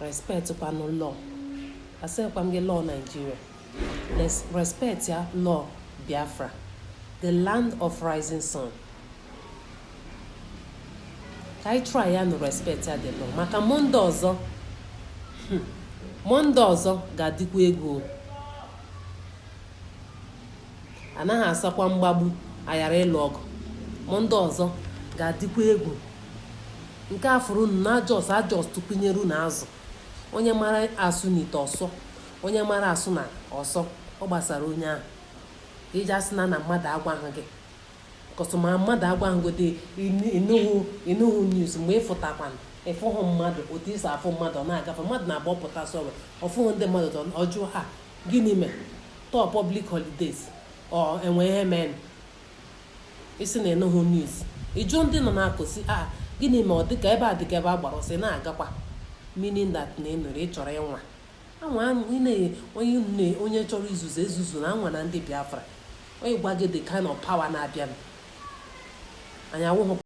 respect kwanu law asekwa m gị law Nigeria let's respect ya law Biafra, the land of rising sun. Ka anyị try ya no respect ya the law maka monde ọzọ ga-adịkwa ego anaghị asakwa mgbagbu ayara ịlụ ọgụ monde ọzọ ga-adịkwa egwu nke afụrụ na ajọs tụpụnyeru na azụ onye mara asụ n'ite ọsọ onye mara asụ na ọsọ ọ gbasara onye ahụ iji asị na mmadụ agwaghị gị kọsụma mmadụ agwaghị gị ịnụhụ news mgbe ịfụtakwana ịfụhụ mmadụ otu isi afụ mmadụ ọ na-agafe mmadụ na-agbọpụta sọrọ ọfụhụ ndị mmadụ ọjụọ ha gịnị mere tọọ public holidays ọ enwe ihe mere isi na ịnụhụ news ịjụ ndị nọ na-akụsi gịnị ma ọ dịka ebe a dịka ebe a gbara ọsị na-agakwa meaning that na ịnụrụ ịchọrọ ịnwa onye chọrọ ezuzu na anwa na ndị Biafra onye gwa gị the kind of power na-abịa anyị awụhụ